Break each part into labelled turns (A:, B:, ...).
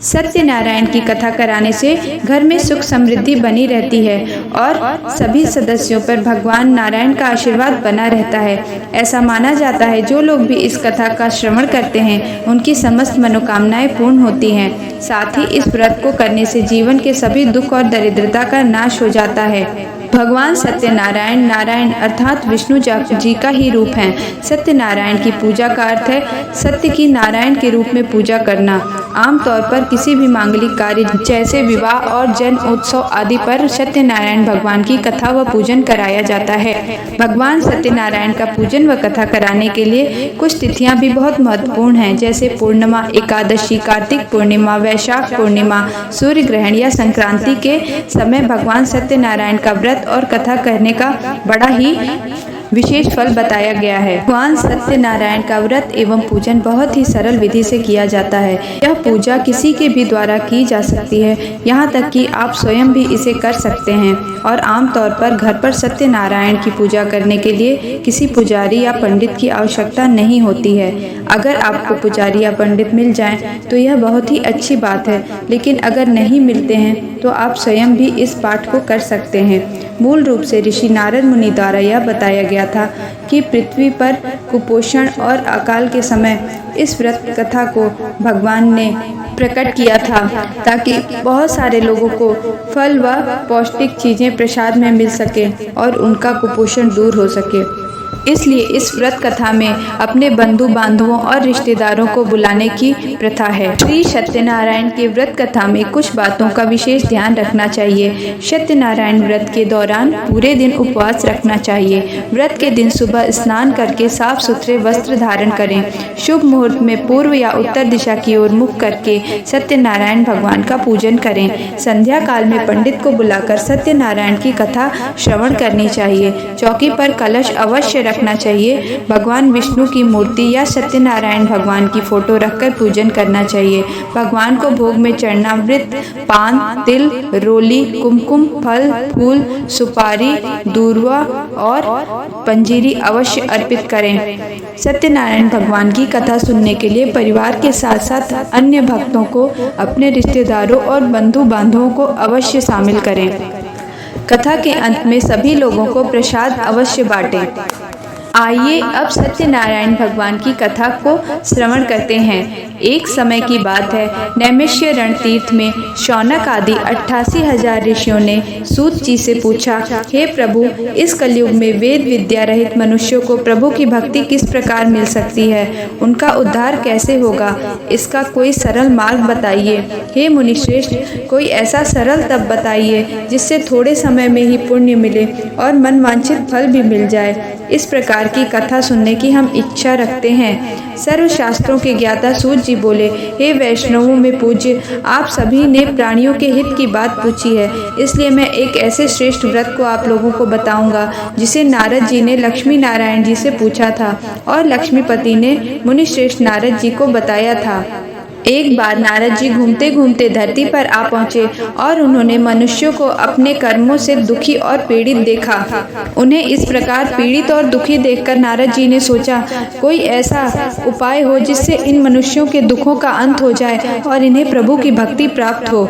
A: सत्यनारायण की कथा कराने से घर में सुख समृद्धि बनी रहती है और सभी सदस्यों पर भगवान नारायण का आशीर्वाद बना रहता है। ऐसा माना जाता है जो लोग भी इस कथा का श्रवण करते हैं उनकी समस्त मनोकामनाएं पूर्ण होती हैं। साथ ही इस व्रत को करने से जीवन के सभी दुख और दरिद्रता का नाश हो जाता है। भगवान सत्यनारायण नारायण अर्थात विष्णु जी का ही रूप हैं। सत्यनारायण की पूजा का अर्थ है सत्य की नारायण के रूप में पूजा करना। आमतौर पर किसी भी मांगलिक कार्य जैसे विवाह और जन्म उत्सव आदि पर सत्यनारायण भगवान की कथा व पूजन कराया जाता है। भगवान सत्यनारायण का पूजन व कथा कराने के लिए कुछ तिथियां भी बहुत महत्वपूर्ण हैं, जैसे पूर्णिमा, एकादशी, कार्तिक पूर्णिमा, वैशाख पूर्णिमा, सूर्य ग्रहण या संक्रांति के समय भगवान सत्यनारायण का व्रत और कथा करने का बड़ा ही विशेष फल बताया गया है। भगवान सत्यनारायण का व्रत एवं पूजन बहुत ही सरल विधि से किया जाता है। यह पूजा किसी के भी द्वारा की जा सकती है, यहाँ तक कि आप स्वयं भी इसे कर सकते हैं। और आमतौर पर घर पर सत्यनारायण की पूजा करने के लिए किसी पुजारी या पंडित की आवश्यकता नहीं होती है। अगर आपको पुजारी या पंडित मिल जाएं तो यह बहुत ही अच्छी बात है, लेकिन अगर नहीं मिलते हैं तो आप स्वयं भी इस पाठ को कर सकते हैं। मूल रूप से ऋषि नारद मुनि द्वारा यह बताया गया था कि पृथ्वी पर कुपोषण और अकाल के समय इस व्रत कथा को भगवान ने प्रकट किया था ताकि बहुत सारे लोगों को फल व पौष्टिक चीजें प्रसाद में मिल सके और उनका कुपोषण दूर हो सके। इसलिए इस व्रत कथा में अपने बंधु बांधवों और रिश्तेदारों को बुलाने की प्रथा है। श्री सत्यनारायण के व्रत कथा में कुछ बातों का विशेष ध्यान रखना चाहिए। सत्यनारायण व्रत के दौरान पूरे दिन उपवास रखना चाहिए। व्रत के दिन सुबह स्नान करके साफ सुथरे वस्त्र धारण करें। शुभ मुहूर्त में पूर्व या उत्तर दिशा की ओर मुख करके सत्यनारायण भगवान का पूजन करें। संध्या काल में पंडित को बुलाकर सत्यनारायण की कथा श्रवण करनी चाहिए। चौकी पर कलश अवश्य रखना चाहिए। भगवान विष्णु की मूर्ति या सत्यनारायण भगवान की फोटो रखकर पूजन करना चाहिए। भगवान को भोग में चरणामृत, पान, तिल, रोली, कुमकुम, फल, फूल, सुपारी, दूर्वा और पंजीरी अवश्य अर्पित करें। सत्यनारायण भगवान की कथा सुनने के लिए परिवार के साथ साथ अन्य भक्तों को, अपने रिश्तेदारों और बंधु बांधवों को अवश्य शामिल करें। कथा के अंत में सभी लोगों को प्रसाद अवश्य बांटें। आइए अब सत्यनारायण भगवान की कथा को श्रवण करते हैं। एक समय की बात है, नैमिषारण्य तीर्थ में शौनक आदि 88,000 ऋषियों ने सूत जी से पूछा, हे प्रभु, इस कलयुग में वेद विद्या रहित मनुष्यों को प्रभु की भक्ति किस प्रकार मिल सकती है? उनका उद्धार कैसे होगा? इसका कोई सरल मार्ग बताइए। हे मुनिश्रेष्ठ, कोई ऐसा सरल तप बताइए जिससे थोड़े समय में ही पुण्य मिले और मनवांछित फल भी मिल जाए। इस प्रकार की कथा सुनने की हम इच्छा रखते हैं। सर्वशास्त्रों के ज्ञाता सूत जी बोले, हे वैष्णवों में पूज्य, आप सभी ने प्राणियों के हित की बात पूछी है, इसलिए मैं एक ऐसे श्रेष्ठ व्रत को आप लोगों को बताऊंगा जिसे नारद जी ने लक्ष्मी नारायण जी से पूछा था और लक्ष्मीपति ने मुनिश्रेष्ठ नारद जी को बताया था। एक बार नारद जी घूमते घूमते धरती पर आ पहुँचे और उन्होंने मनुष्यों को अपने कर्मों से दुखी और पीड़ित देखा। उन्हें इस प्रकार पीड़ित और दुखी देखकर नारद जी ने सोचा, कोई ऐसा उपाय हो जिससे इन मनुष्यों के दुखों का अंत हो जाए और इन्हें प्रभु की भक्ति प्राप्त हो।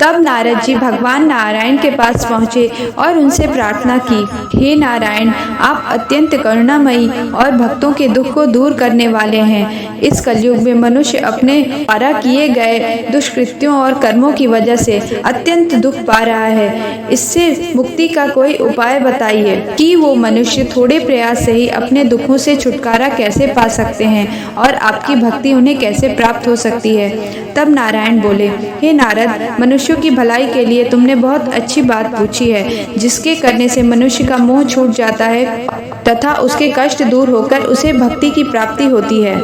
A: तब नारद जी भगवान नारायण के पास पहुँचे और उनसे प्रार्थना की, हे नारायण, आप अत्यंत करुणामयी और भक्तों के दुख को दूर करने वाले हैं। इस कलयुग में मनुष्य अपने द्वारा किए गए दुष्कृत्यों और कर्मों की वजह से अत्यंत दुख पा रहा है। इससे मुक्ति का कोई उपाय बताइए कि वो मनुष्य थोड़े प्रयास से ही अपने दुखों से छुटकारा कैसे पा सकते हैं और आपकी भक्ति उन्हें कैसे प्राप्त हो सकती है। तब नारायण बोले, हे नारद, मनुष्यों की भलाई के लिए तुमने बहुत अच्छी बात पूछी है, जिसके करने से मनुष्य का मोह छूट जाता है तथा उसके कष्ट दूर होकर उसे भक्ति की प्राप्ति होती है।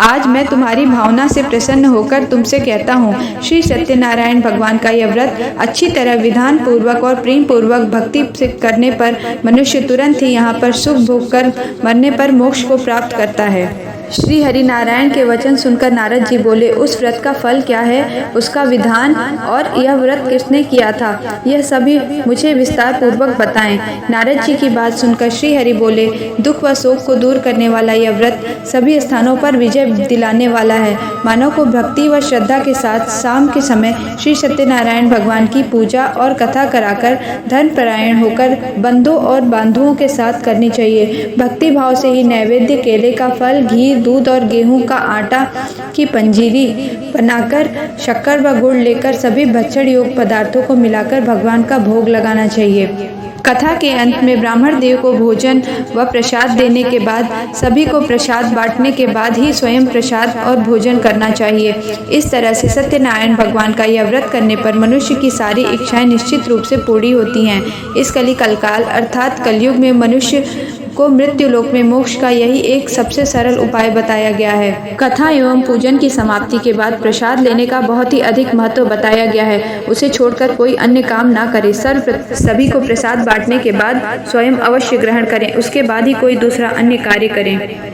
A: आज मैं तुम्हारी भावना से प्रसन्न होकर तुमसे कहता हूँ, श्री सत्यनारायण भगवान का यह व्रत अच्छी तरह विधान पूर्वक और प्रेम पूर्वक भक्ति से करने पर मनुष्य तुरंत ही यहाँ पर सुख भोग कर मरने पर मोक्ष को प्राप्त करता है। श्री हरि नारायण के वचन सुनकर नारद जी बोले, उस व्रत का फल क्या है, उसका विधान और यह व्रत किसने किया था, यह सभी मुझे विस्तार पूर्वक बताएं। नारद जी की बात सुनकर श्री हरि बोले, दुख व शोक को दूर करने वाला यह व्रत सभी स्थानों पर विजय दिलाने वाला है। मानव को भक्ति व श्रद्धा के साथ शाम के समय श्री सत्यनारायण भगवान की पूजा और कथा कराकर धर्म परायण होकर बंधुओं और बांधुओं के साथ करनी चाहिए। भक्ति भाव से ही नैवेद्य, केले का फल, घी, दूध और गेहूं का आटा की पंजीरी बनाकर शक्कर व गुड़ लेकर सभी भक्षण योग्य पदार्थों को मिलाकर भगवान का भोग लगाना चाहिए। कथा के अंत में ब्राह्मण देव को भोजन व प्रसाद देने के बाद सभी को प्रसाद बांटने के बाद ही स्वयं प्रसाद और भोजन करना चाहिए। इस तरह से सत्यनारायण भगवान का यह व्रत करने पर मनुष्य की सारी इच्छाएं निश्चित रूप से पूरी होती हैं। इस कलिकाल अर्थात कलयुग में मनुष्य को मृत्यु लोक में मोक्ष का यही एक सबसे सरल उपाय बताया गया है। कथा एवं पूजन की समाप्ति के बाद प्रसाद लेने का बहुत ही अधिक महत्व बताया गया है। उसे छोड़कर कोई अन्य काम ना करे। सभी को प्रसाद बांटने के बाद स्वयं अवश्य ग्रहण करें, उसके बाद ही कोई दूसरा अन्य कार्य करें।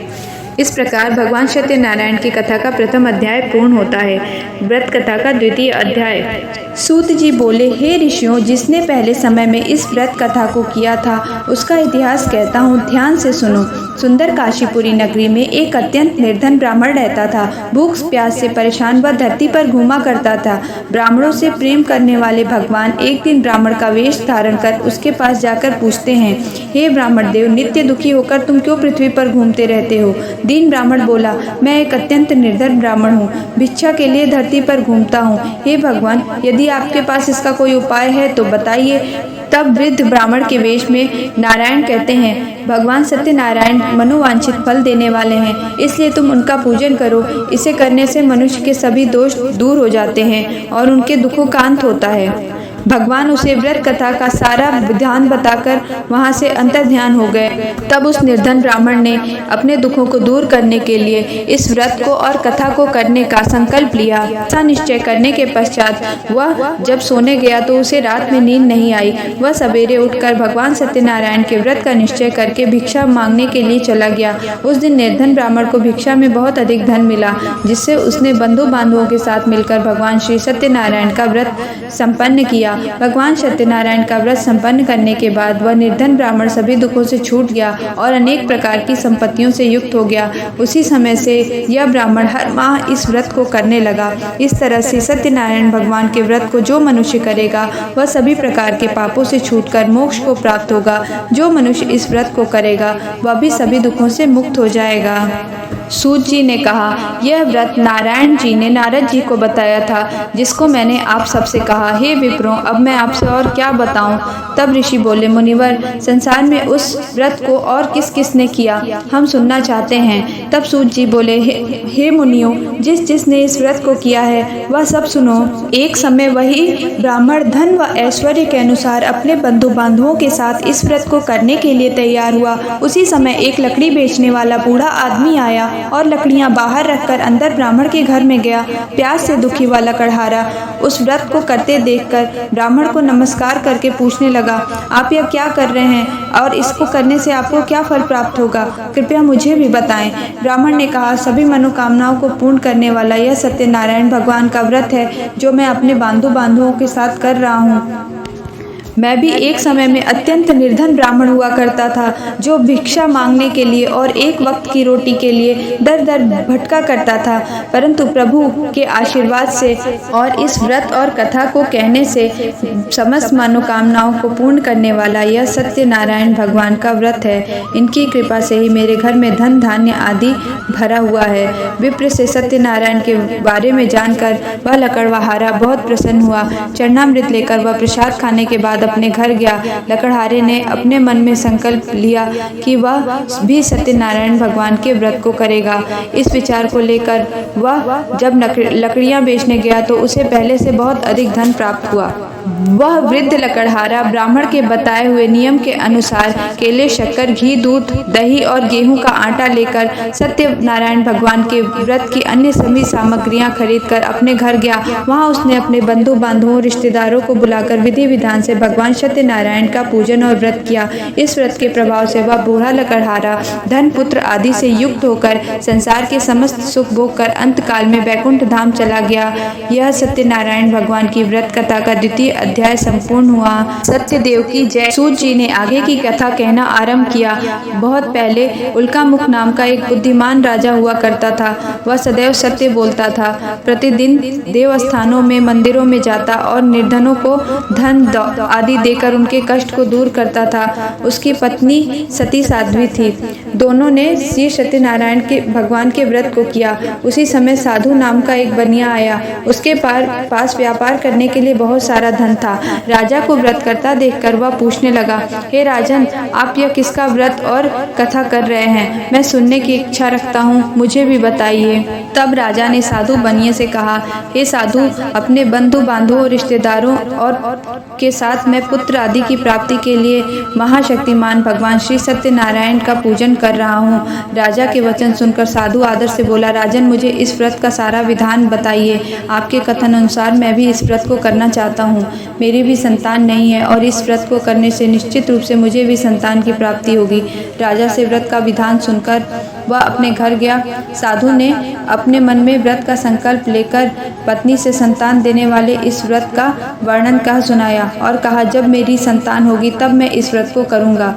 A: इस प्रकार भगवान सत्यनारायण की कथा का प्रथम अध्याय पूर्ण होता है। व्रत कथा का द्वितीय अध्याय। सूत जी बोले, हे ऋषियों, जिसने पहले समय में इस व्रत कथा को किया था उसका इतिहास कहता हूँ, ध्यान से सुनो। सुंदर काशीपुरी नगरी में एक अत्यंत निर्धन ब्राह्मण रहता था। भूख प्यास से परेशान वह धरती पर घूमा करता था। ब्राह्मणों से प्रेम करने वाले भगवान एक दिन ब्राह्मण का वेश धारण कर उसके पास जाकर पूछते हैं, हे ब्राह्मण देव, नित्य दुखी होकर तुम क्यों पृथ्वी पर घूमते रहते हो? दीन ब्राह्मण बोला, मैं एक अत्यंत निर्धन ब्राह्मण हूँ, भिक्षा के लिए धरती पर घूमता हूँ। हे भगवान, यदि आपके पास इसका कोई उपाय है तो बताइए। तब वृद्ध ब्राह्मण के वेश में नारायण कहते हैं, भगवान सत्यनारायण मनोवांछित फल देने वाले हैं, इसलिए तुम उनका पूजन करो। इसे करने से मनुष्य के सभी दोष दूर हो जाते हैं और उनके दुखों का अंत होता है। भगवान उसे व्रत कथा का सारा विधान बताकर वहां से अंतर्ध्यान हो गए। तब उस निर्धन ब्राह्मण ने अपने दुखों को दूर करने के लिए इस व्रत को और कथा को करने का संकल्प लिया। ऐसा निश्चय करने के पश्चात वह जब सोने गया तो उसे रात में नींद नहीं आई। वह सवेरे उठकर भगवान सत्यनारायण के व्रत का निश्चय करके भिक्षा मांगने के लिए चला गया। उस दिन निर्धन ब्राह्मण को भिक्षा में बहुत अधिक धन मिला, जिससे उसने बंधु बांधवों के साथ मिलकर भगवान श्री सत्यनारायण का व्रत संपन्न किया। भगवान सत्यनारायण का व्रत संपन्न करने के बाद वह निर्धन ब्राह्मण सभी दुखों से छूट गया और अनेक प्रकार की संपत्तियों से युक्त हो गया। उसी समय से यह ब्राह्मण हर माह इस व्रत को करने लगा। इस तरह से सत्यनारायण भगवान के व्रत को जो मनुष्य करेगा वह सभी प्रकार के पापों से छूटकर मोक्ष को प्राप्त होगा। जो मनुष्य इस व्रत को करेगा वह भी सभी दुखों से मुक्त हो जाएगा। सूत जी ने कहा, यह व्रत नारायण जी ने नारद जी को बताया था, जिसको मैंने आप सबसे कहा। हे विप्रों, अब मैं आपसे और क्या बताऊं? तब ऋषि बोले, मुनिवर, संसार में उस व्रत को और किस किस ने किया, हम सुनना चाहते हैं। तब सूत जी बोले, हे मुनियों, जिसने इस व्रत को किया है वह सब सुनो। एक समय वही ब्राह्मण धन व ऐश्वर्य के अनुसार अपने बंधु बांधवों के साथ इस व्रत को करने के लिए तैयार हुआ। उसी समय एक लकड़ी बेचने वाला बूढ़ा आदमी आया और लकड़ियां बाहर रखकर अंदर ब्राह्मण के घर में गया। प्यास से दुखी वाला कढ़ारा उस व्रत को करते देखकर ब्राह्मण को नमस्कार करके पूछने लगा, आप यह क्या कर रहे हैं और इसको करने से आपको क्या फल प्राप्त होगा? कृपया मुझे भी बताएं। ब्राह्मण ने कहा, सभी मनोकामनाओं को पूर्ण करने वाला यह सत्यनारायण भगवान का व्रत है जो मैं अपने बांधवों के साथ कर रहा हूँ। मैं भी एक समय में अत्यंत निर्धन ब्राह्मण हुआ करता था, जो भिक्षा मांगने के लिए और एक वक्त की रोटी के लिए दर दर भटका करता था। परंतु प्रभु के आशीर्वाद से और इस व्रत और कथा को कहने से समस्त मनोकामनाओं को पूर्ण करने वाला यह सत्यनारायण भगवान का व्रत है। इनकी कृपा से ही मेरे घर में धन धान्य आदि भरा हुआ है। विप्र से सत्यनारायण के बारे में जानकर वह लकड़हारा बहुत प्रसन्न हुआ। चरणामृत लेकर वह प्रसाद खाने के बाद अपने घर गया। लकड़हारे ने अपने मन में संकल्प लिया कि वह भी सत्यनारायण भगवान के व्रत को करेगा। इस विचार को लेकर वह जब लकड़ियां बेचने गया तो उसे पहले से बहुत अधिक धन प्राप्त हुआ। वह वृद्ध लकड़हारा ब्राह्मण के बताए हुए नियम के अनुसार केले, शक्कर, घी, दूध, दही और गेहूं का आटा लेकर सत्यनारायण भगवान के व्रत की अन्य सभी सामग्रियां खरीदकर अपने घर गया। वहां उसने अपने बंधु बांधवों, रिश्तेदारों को बुलाकर विधि विधान से भगवान सत्यनारायण का पूजन और व्रत किया। इस व्रत के प्रभाव से वह बूढ़ा लकड़हारा धन, पुत्र आदि से युक्त होकर संसार के समस्त सुख भोग कर अंत काल में बैकुंठ धाम चला गया। यह सत्यनारायण भगवान की व्रत कथा का द्वितीय अध्याय संपूर्ण हुआ। सत्यदेव की जय। सूत जी ने आगे की कथा कहना आरंभ किया। बहुत पहले उल्कामुख नाम का एक बुद्धिमान राजा हुआ करता था। वह सदैव सत्य बोलता था। प्रतिदिन देवस्थानों में, मंदिरों में जाता और निर्धनों को धन आदि देकर उनके कष्ट को दूर करता था। उसकी पत्नी सती साध्वी थी। दोनों ने श्री सत्यनारायण के भगवान के व्रत को किया। उसी समय साधु नाम का एक बनिया आया। उसके पास व्यापार करने के लिए बहुत सारा धन था। राजा को व्रत करता देखकर वह पूछने लगा, हे राजन, आप यह किसका व्रत और कथा कर रहे हैं? मैं सुनने की इच्छा रखता हूँ, मुझे भी बताइए। तब राजा ने साधु बनिए से कहा, हे साधु, अपने बंधु बांधवों, रिश्तेदारों और के साथ मैं पुत्र आदि की प्राप्ति के लिए महाशक्तिमान भगवान श्री सत्यनारायण का पूजन कर रहा हूँ। राजा के वचन सुनकर साधु आदर से बोला, राजन, मुझे इस व्रत का सारा विधान बताइए। आपके कथन अनुसार मैं भी इस व्रत को करना चाहता हूँ। मेरी भी संतान नहीं है और इस व्रत को करने से निश्चित रूप से मुझे भी संतान की प्राप्ति होगी। राजा से व्रत का विधान सुनकर वह अपने घर गया। साधु ने अपने मन में व्रत का संकल्प लेकर पत्नी से संतान देने वाले इस व्रत का वर्णन कह सुनाया और कहा, जब मेरी संतान होगी तब मैं इस व्रत को करूँगा।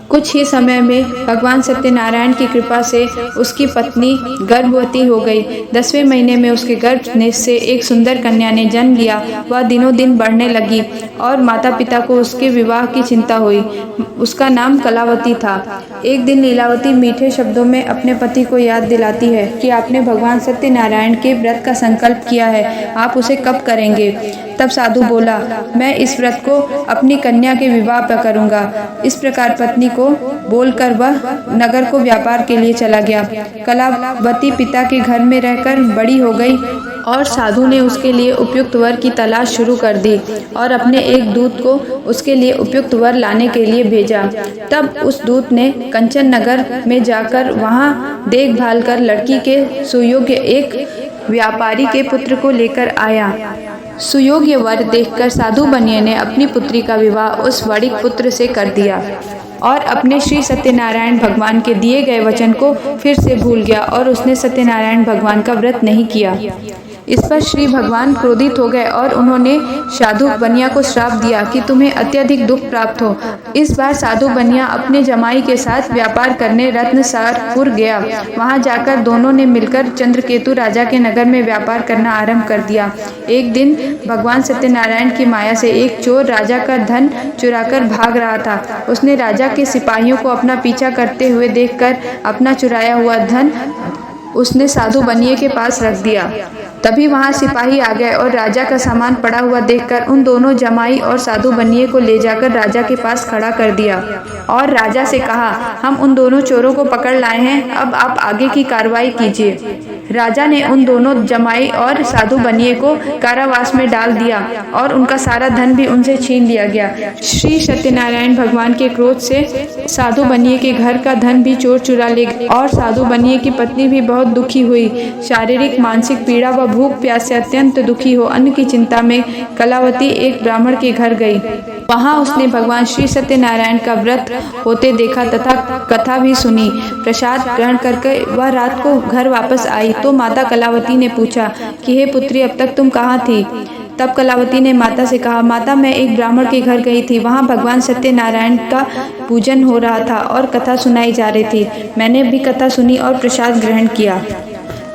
A: कुछ ही समय में भगवान सत्यनारायण की कृपा से उसकी पत्नी गर्भवती हो गई। 10वें महीने में उसके गर्भ से एक सुंदर कन्या ने जन्म लिया। वह दिनों दिन बढ़ने लगी और माता पिता को उसके विवाह की चिंता हुई। उसका नाम कलावती था। एक दिन लीलावती मीठे शब्दों में अपने पति को याद दिलाती है कि आपने भगवान सत्यनारायण के व्रत का संकल्प किया है, आप उसे कब करेंगे? तब साधु बोला, मैं इस व्रत को अपनी कन्या के विवाह पर करूँगा। इस प्रकार पत्नी को बोलकर वह नगर को व्यापार के लिए चला गया। कलावती पिता के घर में रहकर बड़ी हो गई और साधु ने उसके लिए उपयुक्त वर की तलाश शुरू कर दी और अपने एक दूत को उसके लिए उपयुक्त वर लाने के लिए भेजा। तब उस दूत ने कंचन नगर में जाकर वहां देखभाल कर लड़की के सुयोग्य एक व्यापारी के पुत्र को लेकर आया। सुयोग्य वर देखकर साधु बनिए ने अपनी पुत्री का विवाह उस वणिक पुत्र से कर दिया और अपने श्री सत्यनारायण भगवान के दिए गए वचन को फिर से भूल गया और उसने सत्यनारायण भगवान का व्रत नहीं किया। इस पर श्री भगवान क्रोधित हो गए और उन्होंने साधु बनिया को श्राप दिया कि तुम्हें अत्यधिक दुख प्राप्त हो। इस बार साधु बनिया अपने जमाई के साथ व्यापार करने रत्नसारपुर गया। वहां जाकर दोनों ने मिलकर चंद्रकेतु राजा के नगर में व्यापार करना आरंभ कर दिया। एक दिन भगवान सत्यनारायण की माया से एक चोर राजा का धन चुराकर भाग रहा था। उसने राजा के सिपाहियों को अपना पीछा करते हुए देखकर अपना चुराया हुआ धन उसने साधु बनिए के पास रख दिया। तभी वहां सिपाही आ गए और राजा का सामान पड़ा हुआ देखकर उन दोनों जमाई और साधु बनिए को ले जाकर राजा के पास खड़ा कर दिया और राजा से कहा, हम उन दोनों चोरों को पकड़ लाए हैं, अब आप आगे की कार्रवाई कीजिए। राजा ने उन दोनों जमाई और साधु बनिए को कारावास में डाल दिया और उनका सारा धन भी उनसे छीन लिया गया। श्री सत्यनारायण भगवान के क्रोध से साधु बनिए के घर का धन भी चोर चुरा ले गए और साधु बनिए की पत्नी भी बहुत दुखी हुई। शारीरिक, मानसिक पीड़ा व भूख प्यास से अत्यंत दुखी हो अन्न की चिंता में कलावती एक ब्राह्मण के घर गई। वहां उसने भगवान श्री सत्यनारायण का व्रत होते देखा तथा कथा भी सुनी। प्रसाद ग्रहण करके वह रात को घर वापस आई तो माता कलावती ने पूछा कि हे पुत्री, अब तक तुम कहाँ थी? तब कलावती ने माता से कहा, माता, मैं एक ब्राह्मण के घर गई थी। वहाँ भगवान सत्यनारायण का पूजन हो रहा था और कथा सुनाई जा रही थी। मैंने भी कथा सुनी और प्रसाद ग्रहण किया।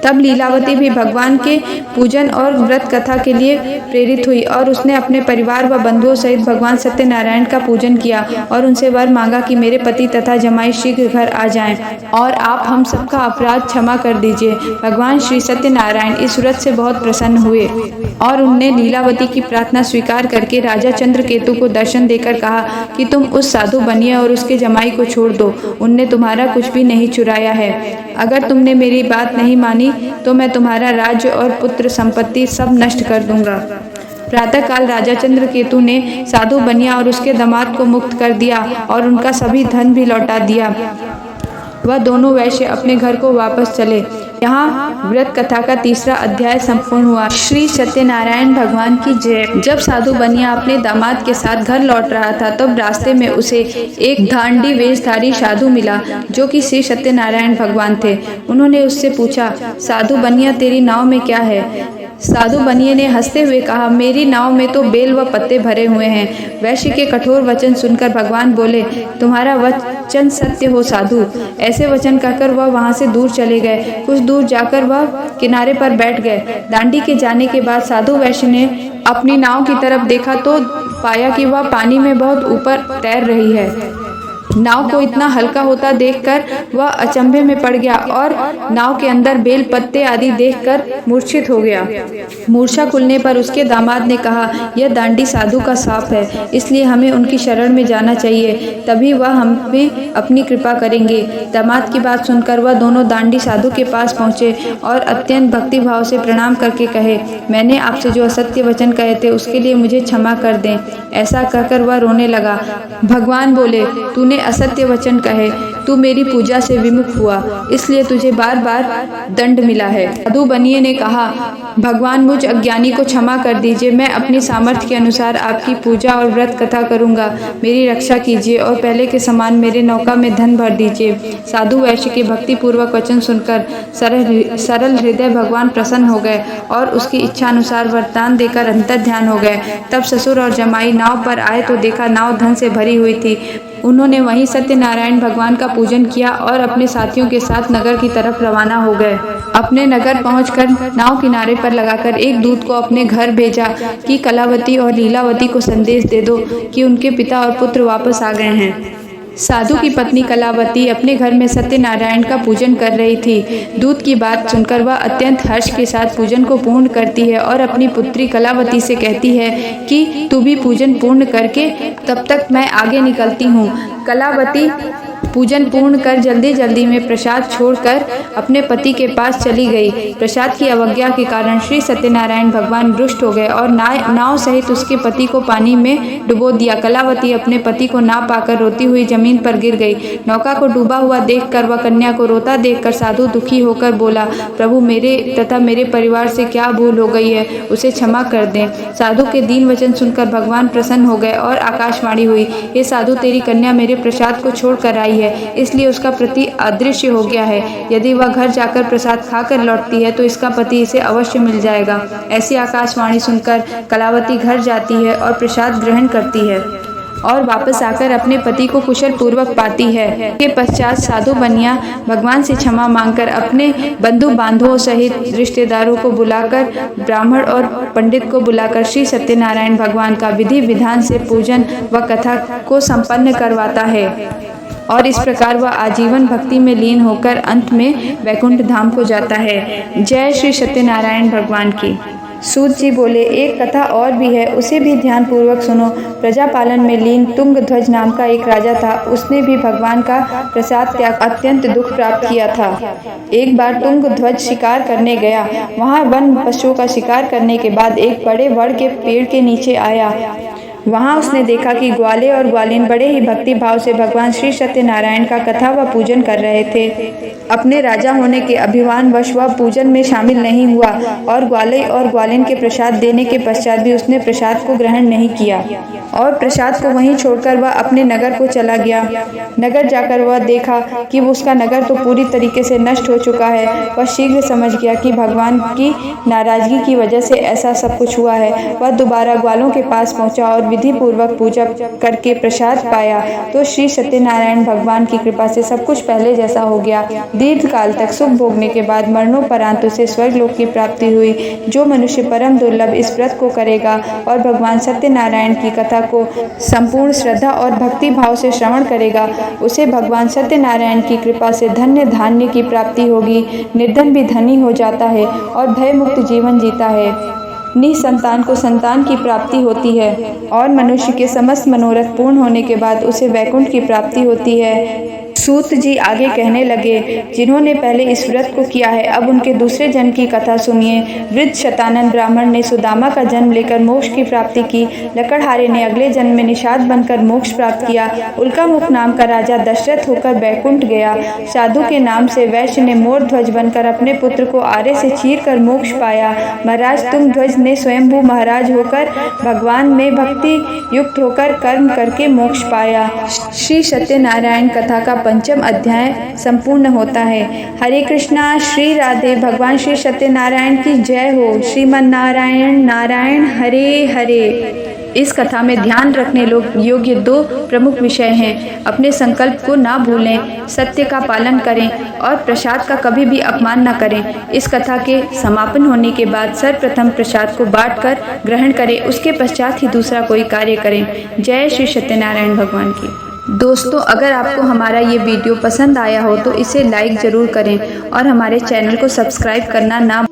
A: तब लीलावती भी भगवान के पूजन और व्रत कथा के लिए प्रेरित हुई और उसने अपने परिवार व बंधुओं सहित भगवान सत्यनारायण का पूजन किया और उनसे वर मांगा कि मेरे पति तथा जमाई शीघ्र घर आ जाएं और आप हम सबका अपराध क्षमा कर दीजिए। भगवान श्री सत्यनारायण इस व्रत से बहुत प्रसन्न हुए और उनने लीलावती की प्रार्थना स्वीकार करके राजा चंद्रकेतु को दर्शन देकर कहा कि तुम उस साधु बनिए और उसके जमाई को छोड़ दो, उनने तुम्हारा कुछ भी नहीं चुराया है। अगर तुमने मेरी बात नहीं मानी तो मैं तुम्हारा राज्य और पुत्र संपत्ति सब नष्ट कर दूंगा। प्रातःकाल राजा चंद्रकेतु ने साधु बनिया और उसके दामाद को मुक्त कर दिया और उनका सभी धन भी लौटा दिया। वह दोनों वैश्य अपने घर को वापस चले। यहाँ व्रत कथा का तीसरा अध्याय संपूर्ण हुआ। श्री सत्यनारायण भगवान की जय। जब साधु बनिया अपने दामाद के साथ घर लौट रहा था तब रास्ते में उसे एक धांडी वेशधारी साधु मिला जो कि श्री सत्यनारायण भगवान थे। उन्होंने उससे पूछा, साधु बनिया तेरी नाव में क्या है? साधु बनिए ने हंसते हुए कहा, मेरी नाव में तो बेल व पत्ते भरे हुए हैं। वैश्य के कठोर वचन सुनकर भगवान बोले, तुम्हारा वचन सत्य हो साधु। ऐसे वचन कहकर वह वहां से दूर चले गए। कुछ दूर जाकर वह किनारे पर बैठ गए। दांडी के जाने के बाद साधु वैश्य ने अपनी नाव की तरफ देखा तो पाया कि वह पानी में बहुत ऊपर तैर रही है। नाव को इतना हल्का होता देखकर वह अचंभे में पड़ गया और नाव के अंदर बेल पत्ते आदि देखकर मूर्छित हो गया। मूर्छा खुलने पर उसके दामाद ने कहा, यह दांडी साधु का शाप है, इसलिए हमें उनकी शरण में जाना चाहिए, तभी वह हमें अपनी कृपा करेंगे। दामाद की बात सुनकर वह दोनों दांडी साधु के पास पहुँचे और अत्यंत भक्तिभाव से प्रणाम करके कहे, मैंने आपसे जो असत्य वचन कहे थे उसके लिए मुझे क्षमा कर दें। ऐसा कहकर वह रोने लगा। भगवान बोले, तूने असत्य वचन कहे, तू मेरी पूजा से विमुख हुआ, इसलिए तुझे बार बार दंड मिला है। साधु बनिए ने कहा, भगवान मुझ अज्ञानी को क्षमा कर दीजिए, मैं अपनी सामर्थ्य के अनुसार आपकी पूजा और व्रत कथा करूंगा, मेरी रक्षा कीजिए और पहले के समान मेरे नौका में धन भर दीजिए। साधु वैश्य के भक्ति पूर्वक वचन सुनकर सरल हृदय भगवान प्रसन्न हो गए और उसकी इच्छा अनुसार वरदान देकर अंतर ध्यान हो गए। तब ससुर और जमाई नाव पर आए तो देखा नाव धन से भरी हुई थी। उन्होंने वहीं सत्यनारायण भगवान का पूजन किया और अपने साथियों के साथ नगर की तरफ रवाना हो गए। अपने नगर पहुंचकर नाव किनारे पर लगाकर एक दूत को अपने घर भेजा कि कलावती और लीलावती को संदेश दे दो कि उनके पिता और पुत्र वापस आ गए हैं। साधु की पत्नी कलावती अपने घर में सत्यनारायण का पूजन कर रही थी। दूत की बात सुनकर वह अत्यंत हर्ष के साथ पूजन को पूर्ण करती है और अपनी पुत्री कलावती से कहती है कि तू भी पूजन पूर्ण करके तब तक मैं आगे निकलती हूँ। कलावती पूजन पूर्ण कर जल्दी जल्दी में प्रसाद छोड़कर अपने पति के पास चली गई। प्रसाद की अवज्ञा के कारण श्री सत्यनारायण भगवान रुष्ट हो गए और नाव सहित उसके पति को पानी में डुबो दिया। कलावती अपने पति को ना पाकर रोती हुई जमीन पर गिर गई। नौका को डूबा हुआ देखकर वह कन्या को रोता देखकर साधु दुखी होकर बोला, प्रभु मेरे तथा मेरे परिवार से क्या भूल हो गई है, उसे क्षमा कर दें। साधु के दीन वचन सुनकर भगवान प्रसन्न हो गए और आकाशवाणी हुई, हे साधु तेरी कन्या मेरे प्रसाद को छोड़ कर आई है, इसलिए उसका पति अदृश्य हो गया है। यदि वह घर जाकर प्रसाद खाकर लौटती है तो इसका पति इसे अवश्य मिल जाएगा। ऐसी आकाशवाणी सुनकर कलावती घर जाती है और प्रसाद ग्रहण करती है और वापस आकर अपने पति को कुशल पूर्वक पाती है। के पश्चात साधु बनिया भगवान से क्षमा मांगकर अपने बंधु बांधवों सहित रिश्तेदारों को बुलाकर, ब्राह्मण और पंडित को बुलाकर श्री सत्यनारायण भगवान का विधि विधान से पूजन व कथा को संपन्न करवाता है और इस प्रकार वह आजीवन भक्ति में लीन होकर अंत में वैकुंठ धाम को जाता है। जय श्री सत्यनारायण भगवान की। सूत जी बोले, एक कथा और भी है, उसे भी ध्यान पूर्वक सुनो। प्रजापालन में लीन तुंगध्वज नाम का एक राजा था। उसने भी भगवान का प्रसाद त्याग अत्यंत दुख प्राप्त किया था। एक बार तुंगध्वज शिकार करने गया। वहाँ वन पशुओं का शिकार करने के बाद एक बड़े वड़ के पेड़ के नीचे आया। वहाँ उसने देखा कि ग्वाले और ग्वालिन बड़े ही भक्ति भाव से भगवान श्री सत्यनारायण का कथा व पूजन कर रहे थे। अपने राजा होने के अभिमानवश वह पूजन में शामिल नहीं हुआ और ग्वाले और ग्वालिन के प्रसाद देने के पश्चात भी उसने प्रसाद को ग्रहण नहीं किया और प्रसाद को वहीं छोड़कर वह अपने नगर को चला गया। नगर जाकर वह देखा कि उसका नगर तो पूरी तरीके से नष्ट हो चुका है। वह शीघ्र समझ गया कि भगवान की नाराजगी की वजह से ऐसा सब कुछ हुआ है। वह दोबारा ग्वालों के पास पहुंचा और विधि पूर्वक पूजा करके प्रसाद पाया तो श्री सत्यनारायण भगवान की कृपा से सब कुछ पहले जैसा हो गया। दीर्घ काल तक सुख भोगने के बाद मरणोपरांत उसे स्वर्गलोक की प्राप्ति हुई। जो मनुष्य परम दुर्लभ इस व्रत को करेगा और भगवान सत्यनारायण की कथा को संपूर्ण श्रद्धा और भक्ति भाव से श्रवण करेगा, उसे भगवान सत्यनारायण की कृपा से धन्य धान्य की प्राप्ति होगी। निर्धन भी धनी हो जाता है और भय मुक्त जीवन जीता है। निसंतान को संतान की प्राप्ति होती है और मनुष्य के समस्त मनोरथ पूर्ण होने के बाद उसे वैकुंठ की प्राप्ति होती है। सूत जी आगे कहने लगे, जिन्होंने पहले इस व्रत को किया है, अब उनके दूसरे जन्म की कथा सुनिए। वृद्ध शतानन ब्राह्मण ने सुदामा का जन्म लेकर मोक्ष की प्राप्ति की। लकड़हारे ने अगले जन्म में निषाद बनकर मोक्ष प्राप्त किया। उल्कामुख नाम का राजा दशरथ होकर बैकुंठ गया। साधु के नाम से वैश्य ने मोर ध्वज बनकर अपने पुत्र को आरे से चीर कर मोक्ष पाया। महाराज तुंग ध्वज ने स्वयंभू महाराज होकर भगवान में भक्ति युक्त होकर कर्म करके मोक्ष पाया। श्री सत्यनारायण कथा का 5वां अध्याय संपूर्ण होता है। हरे कृष्णा, श्री राधे। भगवान श्री सत्यनारायण की जय हो। श्रीमन नारायण नारायण हरे हरे। इस कथा में ध्यान रखने योग्य 2 प्रमुख विषय हैं। अपने संकल्प को ना भूलें, सत्य का पालन करें और प्रसाद का कभी भी अपमान न करें। इस कथा के समापन होने के बाद सर्वप्रथम प्रसाद को बांटकर ग्रहण करें, उसके पश्चात ही दूसरा कोई कार्य करें। जय श्री सत्यनारायण भगवान की। दोस्तों, अगर आपको हमारा ये वीडियो पसंद आया हो तो इसे लाइक ज़रूर करें और हमारे चैनल को सब्सक्राइब करना ना